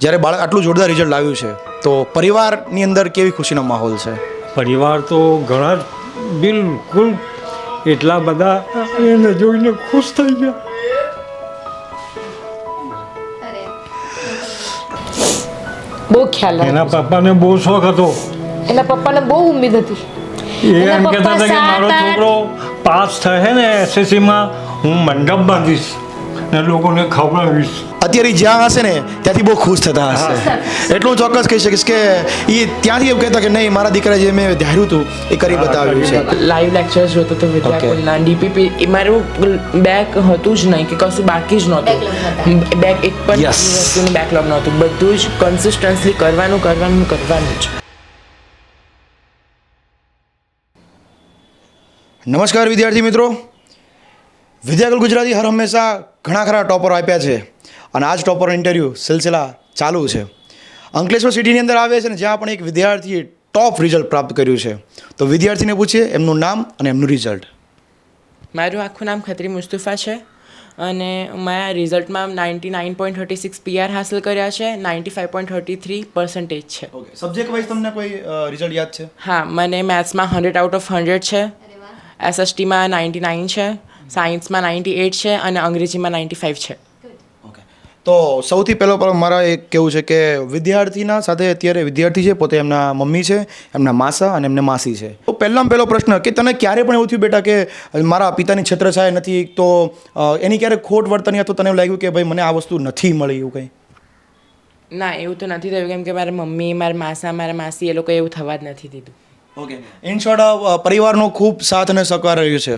જ્યારે બાળક આટલું જોરદાર રિઝલ્ટ લાવ્યું છે તો પરિવારની અંદર કેવી ખુશીનો માહોલ છે? પરિવાર તો ઘણા જ બિલકુલ એટલા બધા એને જોઈને ખુશ થઈ ગયા. બહુ ખ્યાલ એના રાખે. પપ્પાને બહુ શોખ હતો. એના પપ્પાને બહુ ઉમ્મીદ હતી. એ એના એમ પપ્પા કહેતા હતા કે મારો 7-8 છોકરો પાસ થશે ને એસએસસીમાં હું મંડપ બાંધીશ ને લોકોને ખવડાવીશ. અત્યારે જ્યાં હશે ને ત્યાંથી બહુ ખુશ થતા હશે. એટલું ચોક્કસ કહી શકીશ કે એ ત્યાંથી એવું કહેતા કે નહીં, મારા દીકરા જે મેં ધાર્યું હતું એ કરી બતાવ્યું છે. લાઈવ લેક્ચર્સ જોતો તો વિદ્યાકુલના ડીપીપી એ મારું બેક હતું જ નહીં કે કશું બાકી જ નહોતું. બેક એક પણ Yes. વસ્તુનું બેકલોગ નહોતું. બધું જ કન્સિસ્ટન્સલી કરવાનું જ. નમસ્કાર વિદ્યાર્થી મિત્રો, વિદ્યાકુલ ગુજરાતી હર હંમેશા ઘણા ખરા ટોપરો આપ્યા છે અને આ જ ટોપર ઇન્ટરવ્યૂ સિલસિલા ચાલુ છે. અંકલેશ્વર સિટીની અંદર આવે છે ને જ્યાં પણ એક વિદ્યાર્થીએ ટોપ રિઝલ્ટ પ્રાપ્ત કર્યું છે. તો વિદ્યાર્થીને પૂછીએ એમનું નામ અને એમનું રિઝલ્ટ. મારું આખું નામ ખત્રી મુસ્તુફા છે અને મેં રિઝલ્ટમાં 99.36 PR હાંસલ કર્યા છે. 95.33% છે. સબ્જેક્ટ વાઇઝ તમને કોઈ રિઝલ્ટ યાદ છે? હા, મને મેથ્સમાં 100/100 છે, SSTમાં 99 છે, સાયન્સમાં 98 છે અને અંગ્રેજીમાં 95 છે. તો સૌથી પહેલો મારા એક કહેવું છે કે વિદ્યાર્થીના સાથે અત્યારે વિદ્યાર્થી છે પોતે એમના મમ્મી છે, એમના માસા અને એમને માસી છે. તો પહેલો પ્રશ્ન કે તને ક્યારે પણ એવું થયું બેટા કે મારા પિતાની છત્રછાયા નથી, તો એની ક્યારેક ખોટ વર્તની અથવા તને એવું લાગ્યું કે ભાઈ મને આ વસ્તુ નથી મળી એવું કંઈ? ના, એવું તો નથી થયું કેમ કે મારા મમ્મી, મારા માસા, મારા માસી એ લોકો એવું થવા જ નથી દીધું. ઓકે, ઇન શોર્ટ પરિવારનો ખૂબ સાથ અને સહકાર રહ્યો છે.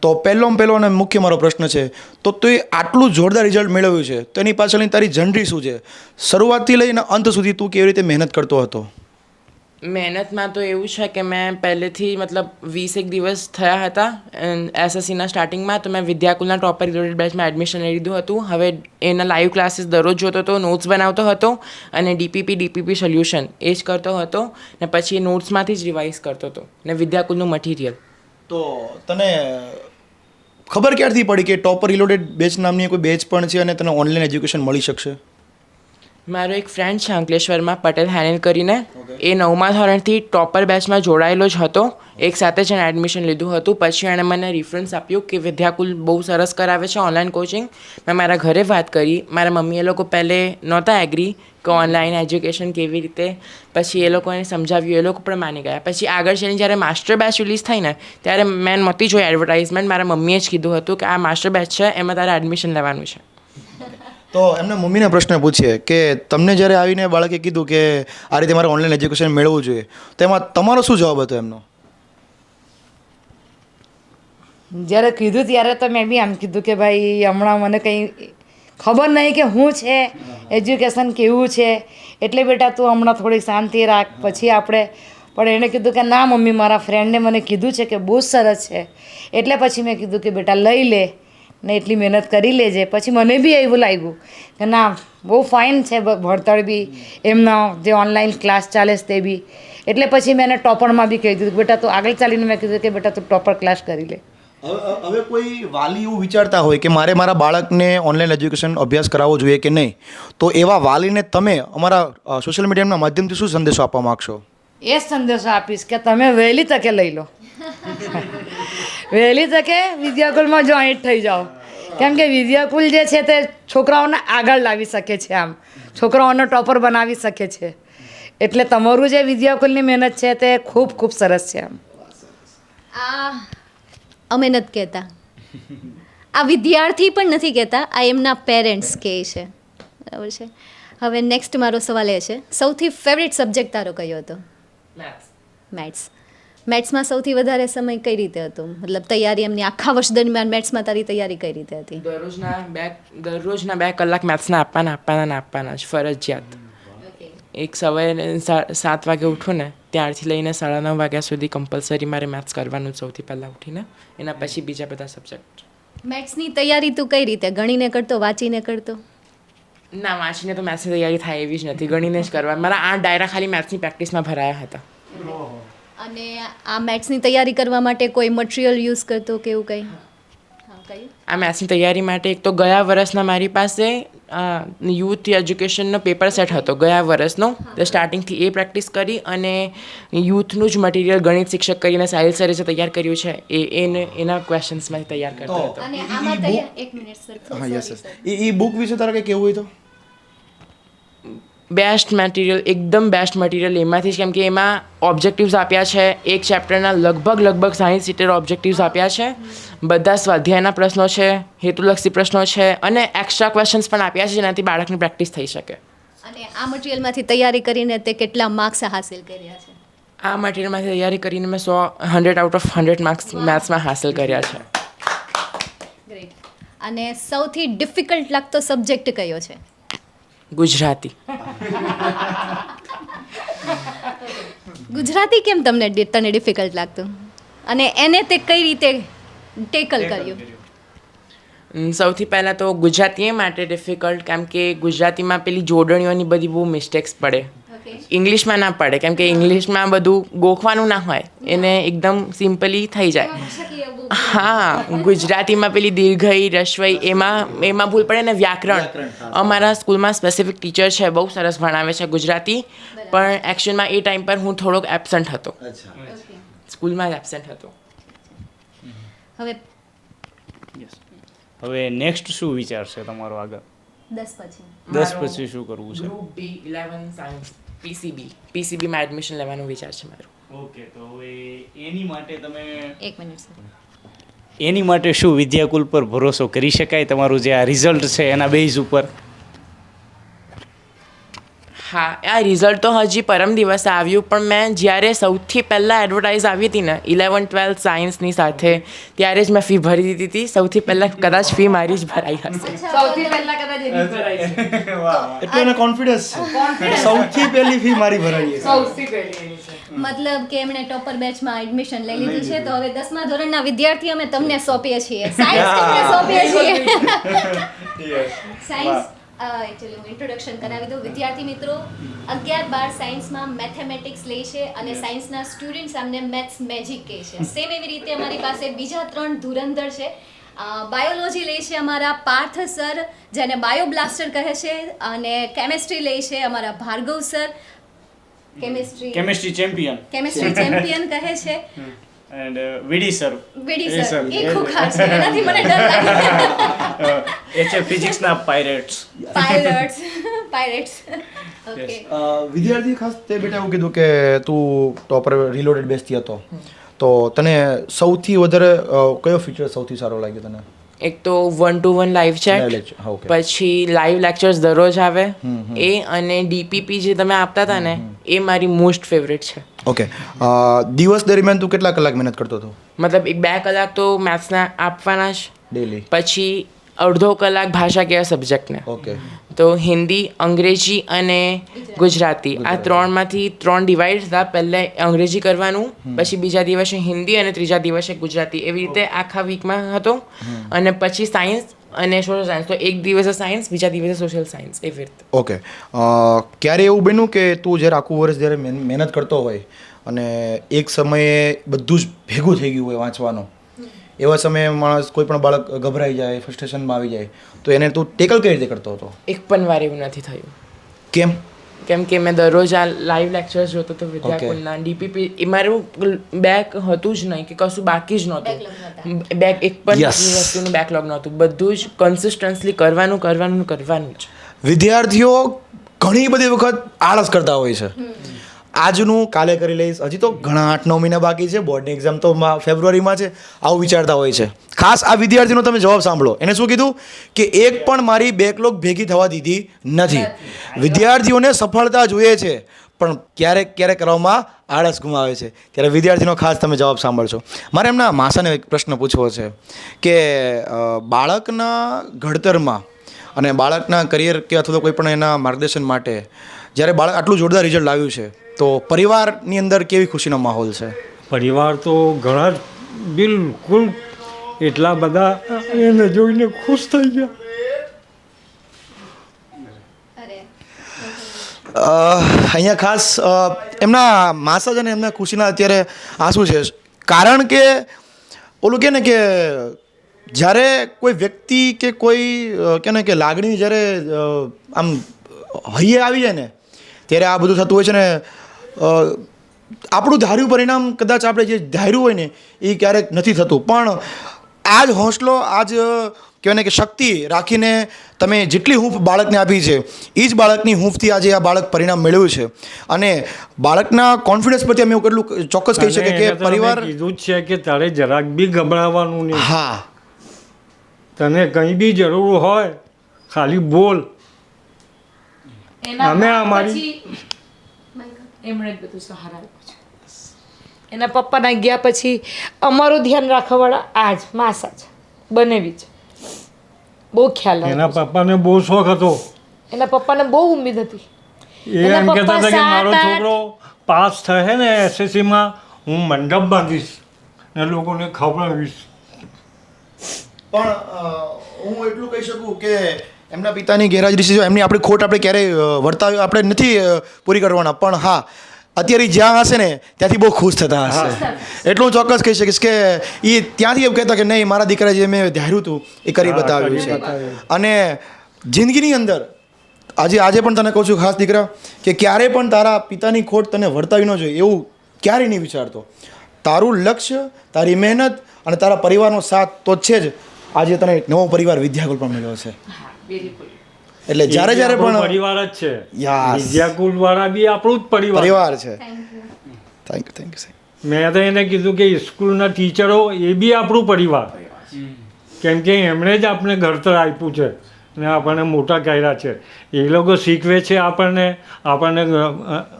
તો પહેલો અને મુખ્ય મારો પ્રશ્ન છે, તો તું આટલું જોરદાર રિઝલ્ટ મેળવ્યું છે તો એની પાછળની તારી જર્ની શું છે? શરૂઆતથી લઈને અંત સુધી તું કેવી રીતે મહેનત કરતો હતો? મહેનતમાં તો એવું છે કે મેં પહેલેથી મતલબ 20 દિવસ થયા હતા એસએસસીના સ્ટાર્ટિંગમાં, તો મેં વિદ્યાકુલના ટોપર રિલેટેડ બેચમાં એડમિશન લઈ લીધું હતું. હવે એના લાઈવ ક્લાસીસ દરરોજ જોતો હતો, નોટ્સ બનાવતો હતો અને ડીપીપી સોલ્યુશન એ જ કરતો હતો ને પછી એ નોટ્સમાંથી જ રિવાઇઝ કરતો હતો ને વિદ્યાકુલનું મટીરિયલ. તો તને ખબર ક્યારથી પડી કે ટોપર રિલેટેડ બેચ નામની કોઈ બેચ પણ છે અને તને ઓનલાઈન એજ્યુકેશન મળી શકશે? મારો એક ફ્રેન્ડ છે અંકલેશ્વરમાં, પટેલ હેનેલ કરીને, એ 9મા ધોરણથી ટોપર બેચમાં જોડાયેલો જ હતો. એક સાથે જ એણે એડમિશન લીધું હતું. પછી એણે મને રિફરન્સ આપ્યું કે વિદ્યાકુલ બહુ સરસ કરાવે છે ઓનલાઈન કોચિંગ. મેં મારા ઘરે વાત કરી. મારા મમ્મી એ લોકો પહેલે નહોતા એગ્રી કે ઓનલાઈન એજ્યુકેશન કેવી રીતે. પછી એ લોકોને સમજાવ્યું, એ લોકો પણ માની ગયા. પછી આગળ છે જ્યારે માસ્ટર બેચ રિલીઝ થઈ ને ત્યારે મેં નહોતી જોઈ એડવર્ટાઇઝમેન્ટ. મારા મમ્મીએ જ કીધું હતું કે આ માસ્ટર બેચ છે, એમાં તારે એડમિશન લેવાનું છે. તો એમને મમ્મીને પ્રશ્ન પૂછીએ કે તમને જ્યારે આવીને બાળકે કીધું કે આ રીતે મારે ઓનલાઈન એજ્યુકેશન મેળવવું જોઈએ, તો એમાં તમારો શું જવાબ હતો એમનો? જ્યારે કીધું ત્યારે તો મેં બી આમ કીધું કે ભાઈ હમણાં મને કંઈ ખબર નહીં કે શું છે, એજ્યુકેશન કેવું છે, એટલે બેટા તું હમણાં થોડી શાંતિ રાખ, પછી આપણે. પણ એણે કીધું કે ના મમ્મી, મારા ફ્રેન્ડે મને કીધું છે કે બહુ જ સરસ છે, એટલે પછી મેં કીધું કે બેટા લઈ લે ને એટલી મહેનત કરી લેજે. પછી મને બી એવું લાગ્યું કે ના, બહુ ફાઇન છે ભણતર બી, એમનો જે ઓનલાઈન ક્લાસ ચાલે છે તે બી. એટલે પછી મેં એને ટોપરમાં બી કહી દીધું કે બેટા તું આગળ ચાલીને મેં કીધું કે બેટા તું ટોપર ક્લાસ કરી લે. હવે કોઈ વાલી એવું વિચારતા હોય કે મારે મારા બાળકને ઓનલાઈન એજ્યુકેશન અભ્યાસ કરાવવો જોઈએ કે નહીં, તો એવા વાલીને તમે અમારા સોશિયલ મીડિયાના માધ્યમથી શું સંદેશો આપવા માગશો? એ જ સંદેશો આપીશ કે તમે વહેલી તકે લઈ લો, વહેલી તકે વિદ્યાકુલમાં જોઈન્ટ થઈ જાઓ. કેમ કે વિદ્યાકુલ જે છે તે છોકરાઓને આગળ લાવી શકે છે, આમ છોકરાઓને ટોપર બનાવી શકે છે. એટલે તમારું જે વિદ્યાકુલની મહેનત છે તે ખૂબ ખૂબ સરસ છે. આમ અમે નથી કહેતા, આ વિદ્યાર્થી પણ નથી કહેતા, આ એમના પેરેન્ટ્સ કહે છે, બરાબર છે. હવે નેક્સ્ટ મારો સવાલ એ છે, સૌથી ફેવરેટ સબ્જેક્ટ તારો કયો હતો? મેથ્સ. મેથ્સમાં સૌથી વધારે સમય કઈ રીતે હતો? મતલબ તૈયારી એમની આખા વર્ષ દરમિયાન મેથ્સમાં તારી તૈયારી કઈ રીતે હતી? દરરોજના 2 કલાક મેથ્સના આપવાના જ ફરજિયાત. એક સવારે 7 વાગે ઉઠું ને ત્યારથી લઈને 9:30 વાગ્યા સુધી કમ્પલસરી મારે મેથ્સ કરવાનું સૌથી પહેલાં ઉઠીને, એના પછી બીજા બધા સબ્જેક્ટ. મેથ્સની તૈયારી તું કઈ રીતે ગણીને કરતો, વાંચીને કરતો? ના, વાંચીને તો મેથ્સની તૈયારી થાય એવી જ નથી, ગણીને જ કરવા. મારા 8 ડાયરા ખાલી મેથ્સની પ્રેક્ટિસમાં ભરાયા હતા. અને આ મેથ્સની તૈયારી કરવા માટે કોઈ મટીરિયલ યુઝ કરતો કે એવું કંઈ? આ મેથ્સની તૈયારી માટે એક તો ગયા વર્ષના મારી પાસે યુથ એજ્યુકેશનનો પેપર સેટ હતો ગયા વર્ષનો, તો સ્ટાર્ટિંગથી એ પ્રેક્ટિસ કરી અને યુથનું જ મટીરિયલ ગણિત શિક્ષક કરીને સાહિલ સરે જે તૈયાર કર્યું છે એના ક્વેશ્ચન્સમાંથી તૈયાર કરતો હતો. અને આમાં તૈયાર એક મિનિટ સર હા યસ સર. એ બુક વિશે તારે કંઈ કહેવું હોય તો? બેસ્ટ મટીરિયલ, એકદમ બેસ્ટ મટીરિયલ એમાંથી જ, કેમ કે એમાં ઓબ્જેક્ટિવ્સ આપ્યા છે. એક ચેપ્ટરના લગભગ 60-70 ઓબ્જેક્ટિવ્સ આપ્યા છે. બધા સ્વાધ્યાયના પ્રશ્નો છે, હેતુલક્ષી પ્રશ્નો છે અને એક્સ્ટ્રા ક્વેશ્ચન્સ પણ આપ્યા છે જેનાથી બાળકની પ્રેક્ટિસ થઈ શકે. અને આ મટીરિયલમાંથી તૈયારી કરીને તે કેટલા માર્ક્સ હાસિલ કર્યા છે? આ મટીરિયલમાંથી તૈયારી કરીને મેં 100 આઉટ ઓફ 100 માર્ક્સ મેથ્સમાં હાસિલ કર્યા છે. ગ્રેટ. અને સૌથી ડિફિકલ્ટ લાગતો સબ્જેક્ટ કયો છે? ગુજરાતી. ગુજરાતી કેમ તને ડિફિકલ્ટ લાગતું અને એને તે કઈ રીતે ટેકલ કર્યું? સૌથી પહેલાં તો ગુજરાતી એ માટે ડિફિકલ્ટ કેમ કે ગુજરાતીમાં પેલી જોડણીઓની બધી બહુ મિસ્ટેક્સ પડે. ઇંગ્લિશમાં ના પડે કેમ કે ઇંગ્લિશમાં બધું ગોખવાનું ના હોય, એને એકદમ સિમ્પલી થઈ જાય. હા, ગુજરાતીમાં પેલી દીર્ઘઈ રસ્વઈ એમાં ભૂલ પડે ને વ્યાકરણ. અમારા સ્કૂલમાં સ્પેસિફિક ટીચર છે, બહુ સરસ ભણાવે છે ગુજરાતી, પણ એકચ્યુઅલમાં એ ટાઈમ પર હું થોડોક એબસન્ટ હતો, સ્કૂલમાં જ એબસન્ટ હતો. હવે નેક્સ્ટ શું વિચાર છે તમારો આગળ? 10 પછી શું કરવું છે? ગ્રુપ બી 11 સાયન્સ પીસીબીમાં એડમિશન લેવાનો વિચાર છે મારો. ઓકે, તો હવે એની માટે તમે એક મિનિટ સર. એની માટે શું વિદ્યાકુલ પર ભરોસો કરી શકાય? તમારું જે આ રિઝલ્ટ છે એના બેઝ ઉપર? હા, આ રિઝલ્ટ તો હજી પરમ દિવસે આવ્યું, પણ મેં જ્યારે સૌથી પહેલાં એડવર્ટાઇઝ આવી હતી ને 11-12 સાયન્સની સાથે, ત્યારે જ મેં ફી ભરી દીધી હતી. સૌથી પહેલાં કદાચ ફી મારી જ ભરાઈ હશે. સૌથી પહેલા કદાચ એની ભરાઈ છે. એટલો એને કોન્ફિડન્સ છે. સૌથી પહેલી ફી મારી ભરાઈ છે. સૌથી પહેલી એની છે. મતલબ કે એમણે ટોપર બેચમાં એડમિશન લઈ લીધું છે, તો હવે 10મા ધોરણના વિદ્યાર્થી અમે તમને સોંપીએ છીએ, સાયન્સ ટીમને સોંપીએ છીએ. સાયન્સ એકચ્યુઅલી હું ઇન્ટ્રોડક્શન કરાવી દઉં. વિદ્યાર્થી મિત્રો 11-12 સાયન્સમાં મેથેમેટિક્સ લે છે અને સાયન્સના સ્ટુડન્ટ્સ આમને મેથ્સ મેજિક કહે છે. સેમ એવી રીતે અમારી પાસે બીજા 3 ધુરંધર છે. બાયોલોજી લે છે અમારા પાર્થ સર, જેને બાયો બ્લાસ્ટર કહે છે, અને કેમેસ્ટ્રી લે છે અમારા ભાર્ગવ સર, કેમિસ્ટ્રી ચેમ્પિયન કહે છે. એન્ડ વીડી સર એ ખુખાર છે, એનાથી મને ડર લાગે. એ છે ફિઝિક્સના પાયરેટ્સ. ઓકે. વિદ્યાર્થી ખાસ તે બેટા એવું કીધું કે તું ટોપર રિલોડેડ બેસતી હતો, તો તને સૌથી વધારે કયો ફીચર સૌથી સારો લાગ્યો તને? એક તો 1-to-1 live Live chat, lecture, હા, okay. પછી લાઈવ લેક્ચર્સ દરરોજ આવે એ, અને ડીપીપી જે તમે આપતા હતા ને એ મારી મોસ્ટ ફેવરેટ છે. ઓકે. દિવસ દરમિયાન તું કેટલા કલાક મહેનત કરતો હતો? મતલબ 2 કલાક તો મેથ્સના આપવાના જ, ડેલી? પછી અડધો કલાક ભાષાકીય સબ્જેક્ટને. ઓકે. તો હિન્દી, અંગ્રેજી અને ગુજરાતી આ 3માંથી 3 ડિવાઈડ હતા. પહેલે અંગ્રેજી કરવાનું, પછી બીજા દિવસે હિન્દી અને ત્રીજા દિવસે ગુજરાતી, એવી રીતે આખા વીકમાં હતો. અને પછી સાયન્સ અને સોશિયલ સાયન્સ, તો એક દિવસે સાયન્સ, બીજા દિવસે સોશિયલ સાયન્સ, એવી રીતે. ઓકે. ક્યારે એવું બન્યું કે તું જ્યારે આખું વર્ષ જ્યારે મહેનત કરતો હોય અને એક સમયે બધું જ ભેગું થઈ ગયું હોય વાંચવાનું, એવા સમયે માણસ કોઈ પણ બાળક ગભરાઈ જાય, ફ્રસ્ટ્રેશનમાં આવી જાય, તો એને તું ટેકલ કઈ રીતે કરતો હતો? એક પણ વાર એવું નથી થયું. કેમ? કેમ કે મેં દરરોજ આ લાઈવ લેક્ચર્સ જોતો હતો વિદ્યાકુલના. ડીપીપી એ મારું બેક હતું જ નહીં, કે કશું બાકી જ નહોતું. બેક એક પણ વસ્તુનું બેકલોગ નહોતું. બધું જ કન્સિસ્ટન્સલી કરવાનું જ. વિદ્યાર્થીઓ ઘણી બધી વખત આળસ કરતા હોય છે. આજનું કાલે કરી લઈશ, હજી તો ઘણા 8-9 મહિના બાકી છે, બોર્ડની એક્ઝામ તો ફેબ્રુઆરીમાં છે, આવું વિચારતા હોય છે. ખાસ આ વિદ્યાર્થીનો તમે જવાબ સાંભળો. એને શું કીધું કે એક પણ મારી બેકલોગ ભેગી થવા દીધી નથી. વિદ્યાર્થીઓને સફળતા જોઈએ છે, પણ ક્યારેક કરવામાં આળસ ગુમાવે છે. ત્યારે વિદ્યાર્થીનો ખાસ તમે જવાબ સાંભળશો. મારે એમના માસાને એક પ્રશ્ન પૂછવો છે કે બાળકના ઘડતરમાં અને બાળકના કરિયર કે અથવા તો કોઈ પણ એના માર્ગદર્શન માટે જ્યારે બાળક આટલું જોરદાર રિઝલ્ટ લાવ્યું છે, તો પરિવારની અંદર કેવી ખુશીનો માહોલ છે? પરિવાર તો ઘણા જ બિલકુલ એટલા બધા એને જોઈને ખુશ થઈ ગયા. અહીંયા ખાસ એમના માસા અને એમના ખુશીના અત્યારે આંસુ છે, કારણ કે ઓલું કહે ને કે જ્યારે કોઈ વ્યક્તિ કે કોઈ કે ને કે લાગણી જ્યારે આમ હૈયે આવી જાય ને ત્યારે આ બધું થતું હોય છે ને આપણું ધાર્યું પરિણામ કદાચ આપણે જે ધાર્યું હોય ને એ ક્યારેક નથી થતું, પણ આ જ હોંસલો, આ જ કહેવાય ને કે શક્તિ રાખીને તમે જેટલી હૂંફ બાળકને આપી છે એ જ બાળકની હૂંફથી આજે આ બાળક પરિણામ મેળવ્યું છે. અને બાળકના કોન્ફિડન્સ પરથી અમે એવું કેટલું ચોક્કસ કહી શકીએ કે પરિવાર કીધું જ છે કે તારે જરાક બી ગભરાવાનું નહીં. હા, તને કંઈ બી જરૂર હોય ખાલી બોલ. અમે અમારી એમણે જ બધું સહારા આપ્યો છે. એના પપ્પાના ગયા પછી અમારું ધ્યાન રાખવાવાળા આ જ માસા જ બનેવી જ બહુ ખ્યાલ એના આવ્યો પપ્પાને બહુ શોખ હતો. એના પપ્પાને બહુ ઉમ્મીદ હતી. એ એના એમ કહેતા પપ્પા હતા કે મારો 7-8 છોકરો પાસ થશે ને SSCમાં હું મંડપ બાંધીશ ને લોકોને ખવડાવીશ. પણ હું એટલું કહી શકું કે એમના પિતાની ગેરહાજરી છે, એમની આપણી ખોટ આપણે ક્યારેય વર્તાવી આપણે નથી પૂરી કરવાના, પણ હા અત્યારે ઈ જ્યાં હશે ને ત્યાંથી બહુ ખુશ થતા હશે. એટલું હું ચોક્કસ કહી શકીશ કે એ ત્યાંથી એમ કહેતા કે નહીં, મારા દીકરા જે મેં ધાર્યું હતું એ કરી બતાવ્યું છે. અને જિંદગીની અંદર આજે પણ તને કહું છું ખાસ દીકરા કે ક્યારે પણ તારા પિતાની ખોટ તને વર્તાવી ન જોઈએ એવું ક્યારેય નહીં વિચારતો. તારું લક્ષ્ય, તારી મહેનત અને તારા પરિવારનો સાથ તો છે જ આજે તને એક નવો પરિવાર વિદ્યાકુલ પણ મળ્યો છે. એટલે જ્યારે જ્યારે આપણો પણ પરિવાર જ છે. Yes. વિદ્યાકુલ વાળા બી આપણું જ પરિવાર. પરિવાર છે. Thank you. મેં તો એને કીધું કે સ્કૂલના ટીચરો એ બી આપણું પરિવાર, કેમ કે એમણે જ આપણે ઘડતર આપ્યું છે ને આપણને મોટા કર્યા છે. એ લોકો શીખવે છે આપણને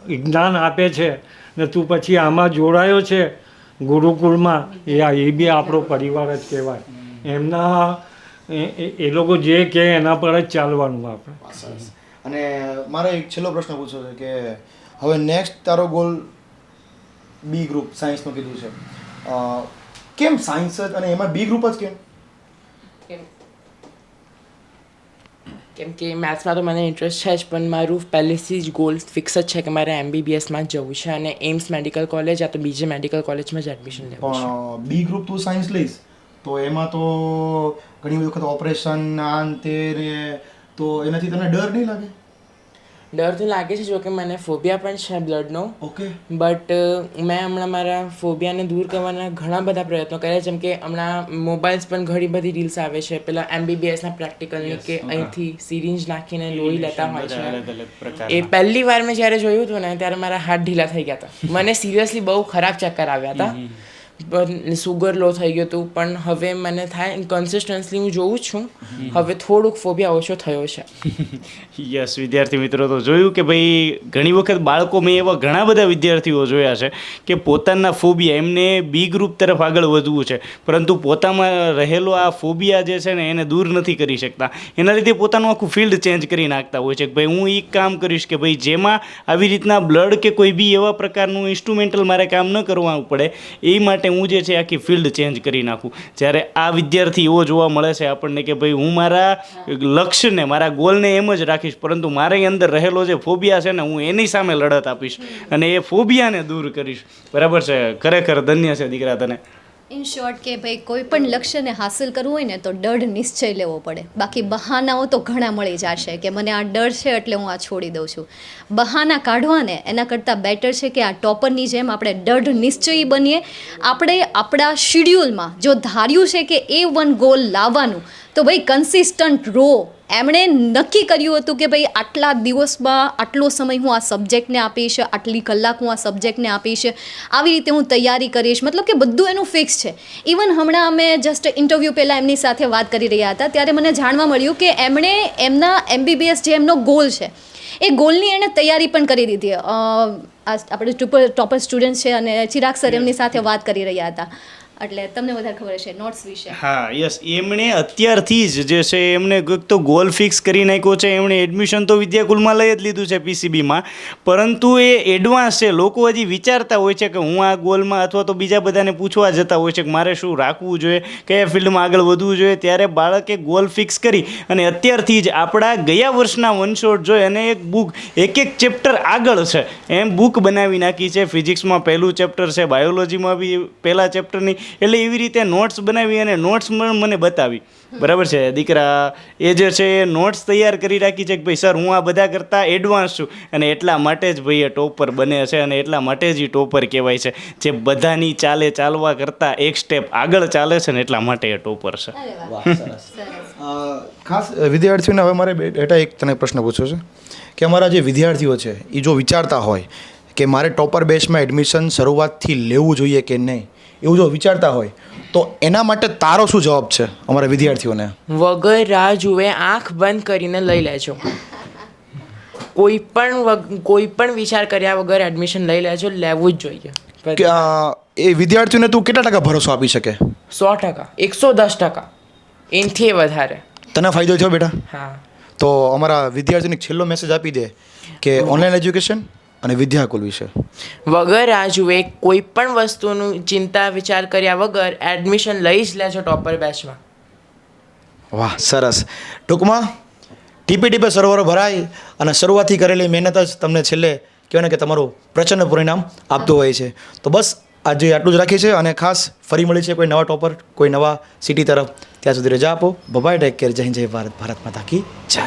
જ્ઞાન આપે છે ને તું પછી આમાં જોડાયો છે ગુરુકુળમાં, એ બી આપણો પરિવાર જ કહેવાય. એમના એ લોકો જે કહે એના પર જ ચાલવાનું આપણે. અને મારે એક છેલ્લો પ્રશ્ન પૂછવો છે કે હવે નેક્સ્ટ તારો ગોલ બી ગ્રુપ સાયન્સનું કીધું છે, કેમ સાયન્સ જ અને એમાં બી ગ્રુપ જ કેમ? કેમ કે મેથ્સમાં તો મને ઇન્ટરેસ્ટ છે જ, પણ મારું પહેલેથી જ ગોલ ફિક્સ જ છે કે મારે MBBSમાં જ જવું છે અને એમ્સ મેડિકલ કોલેજ યા તો બીજે મેડિકલ કોલેજમાં જ એડમિશન લેવું છે. પણ બી ગ્રુપ તું સાયન્સ લઈશ તો એમાં તો ઘણી વખત ઓપરેશન આ તે ને, તો એનાથી તને ડર નહીં લાગે? ડર તો લાગે છે, જોકે મને ફોબિયા પણ છે બ્લડનો. ઓકે. બટ મેં હમણાં મારા ફોબિયાને દૂર કરવાના ઘણા બધા પ્રયત્નો કર્યા, જેમ કે હમણાં મોબાઈલ્સ પણ ઘણી બધી રીલ્સ આવે છે પેલા MBBSના પ્રેક્ટિકલની કે અહીંથી સિરિંજ નાખીને લોહી લેતા હોય છે. એ પહેલી વાર મેં જ્યારે જોયું હતું ને ત્યારે મારા હાથ ઢીલા થઈ ગયા હતા. મને સિરિયસલી બહુ ખરાબ ચક્કર આવ્યા હતા, સુગર લો થઈ ગયું હતું. પણ હવે મને થાય કન્સિસ્ટન્સલી હું જોઉં છું, હવે થોડુંક ફોબિયા ઓછો થયો છે. યસ, વિદ્યાર્થી મિત્રો તો જોયું કે ભાઈ ઘણી વખત બાળકો, મેં એવા ઘણા બધા વિદ્યાર્થીઓ જોયા છે કે પોતાના ફોબિયા, એમને બી ગ્રુપ તરફ આગળ વધવું છે પરંતુ પોતામાં રહેલો આ ફોબિયા જે છે ને એને દૂર નથી કરી શકતા. એના લીધે પોતાનું આખું ફિલ્ડ ચેન્જ કરી નાખતા હોય છે કે ભાઈ હું એ કામ કરીશ કે ભાઈ જેમાં આવી રીતના બ્લડ કે કોઈ બી એવા પ્રકારનું ઇન્સ્ટ્રુમેન્ટલ મારે કામ ન કરવું પડે, એ માટે હું જે છે આખી ફિલ્ડ ચેન્જ કરી નાખું. જ્યારે આ વિદ્યાર્થી એવો જોવા મળે છે આપણને કે ભાઈ હું મારા લક્ષ્યને, મારા ગોલને એમ જ રાખીશ, પરંતુ મારી અંદર રહેલો જે ફોબિયા છે ને હું એની સામે લડત આપીશ અને એ ફોબિયાને દૂર કરીશ. બરાબર છે, ખરેખર ધન્ય છે દીકરા તને. ઇન શોર્ટ કે ભાઈ કોઈ પણ લક્ષ્યને હાંસલ કરવું હોય ને તો દૃઢ નિશ્ચય લેવો પડે. બાકી બહાનાઓ તો ઘણા મળી જશે કે મને આ ડર છે એટલે હું આ છોડી દઉં છું. બહાના કાઢવાને એના કરતાં બેટર છે કે આ ટોપરની જેમ આપણે દૃઢ નિશ્ચયી બનીએ. આપણે આપણા શિડ્યુલમાં જો ધાર્યું છે કે A1 ગોલ લાવવાનું, તો ભાઈ કન્સિસ્ટન્ટ રહો. એમણે નક્કી કર્યું હતું કે ભાઈ આટલા દિવસમાં આટલો સમય હું આ સબ્જેક્ટને આપીશ, આટલી કલાક હું આ સબ્જેક્ટને આપીશ, આવી રીતે હું તૈયારી કરીશ. મતલબ કે બધું એનું ફિક્સ છે. ઇવન હમણાં અમે જસ્ટ ઇન્ટરવ્યૂ પહેલાં એમની સાથે વાત કરી રહ્યા હતા ત્યારે મને જાણવા મળ્યું કે એમણે એમના MBBS જે એમનો ગોલ છે એ ગોલની એણે તૈયારી પણ કરી દીધી. આપણે ટોપર સ્ટુડન્ટ છે અને ચિરાગ સર એમની સાથે વાત કરી રહ્યા હતા, એટલે તમને વધારે ખબર હશે નોટ્સ વિશે. હા, યસ, એમણે અત્યારથી જ જે છે એમને તો ગોલ ફિક્સ કરી નાખ્યો છે. એમણે એડમિશન તો વિદ્યાકુલમાં લઈ જ લીધું છે PCBમાં, પરંતુ એ એડવાન્સ છે. લોકો હજી વિચારતા હોય છે કે હું આ ગોલમાં, અથવા તો બીજા બધાને પૂછવા જતા હોય છે કે મારે શું રાખવું જોઈએ, કયા ફિલ્ડમાં આગળ વધવું જોઈએ. ત્યારે બાળકે ગોલ ફિક્સ કરી અને અત્યારથી જ આપણા ગયા વર્ષના વન શોટ જોઈ અને એક બુક, એક ચેપ્ટર આગળ છે એમ બુક બનાવી નાખી છે. ફિઝિક્સમાં પહેલું ચેપ્ટર છે, બાયોલોજીમાં બી પહેલા ચેપ્ટરની એટલે એવી રીતે નોટ્સ બનાવી અને નોટ્સ મને બતાવી. બરાબર છે, દીકરા એ જે છે એ નોટ્સ તૈયાર કરી રાખી છે કે ભાઈ સર હું આ બધા કરતાં એડવાન્સ છું અને એટલા માટે જ ભાઈ એ ટોપર બને છે અને એટલા માટે જ એ ટોપર કહેવાય છે. જે બધાની ચાલવા કરતાં એક સ્ટેપ આગળ ચાલે છે ને એટલા માટે એ ટોપર છે. ખાસ વિદ્યાર્થીઓને હવે મારે બેટા એક તને પ્રશ્ન પૂછ્યો છે કે અમારા જે વિદ્યાર્થીઓ છે એ જો વિચારતા હોય કે મારે ટોપર બેચમાં એડમિશન શરૂઆતથી લેવું જોઈએ કે નહીં, એવું જો વિચારતા હોય તો એના માટે તારો શું જવાબ છે અમારા વિદ્યાર્થીઓને? વગર રાહ જુએ આંખ બંધ કરીને લઈ લેજો. કોઈ પણ વિચાર કર્યા વગર એડમિશન લઈ લેજો, લેવું જ જોઈએ. કે એ વિદ્યાર્થીઓને તું કેટલા ટકા ભરોસો આપી શકે? 100%, 110%, એનાથી વધારે. તને ફાયદો થયો બેટા? હા. તો અમારા વિદ્યાર્થીઓને છેલ્લો મેસેજ આપી દે કે ઓનલાઈન એજ્યુકેશન અને વિદ્યાકુલ વિશે વગર રાહ જુએ કોઈ પણ વસ્તુનું ચિંતા વિચાર કર્યા વગર એડમિશન લઈ જ લેજો ટોપર બેચમાં. વાહ, સરસ. ટૂંકમાં ટીપે ટીપે સરોવર ભરાય અને શરૂઆતથી કરેલી મહેનત જ તમને છેલ્લે કહેવાય ને કે તમારું પ્રચંડ પરિણામ આપતું હોય છે. તો બસ આજે આટલું જ રાખીએ છીએ અને ખાસ ફરી મળી છે કોઈ નવા ટોપર, કોઈ નવા સિટી તરફ. ત્યાં સુધી રજા આપો. Bye, take care. Jai Hind, જય ભારત, ભારત માતા કી જય.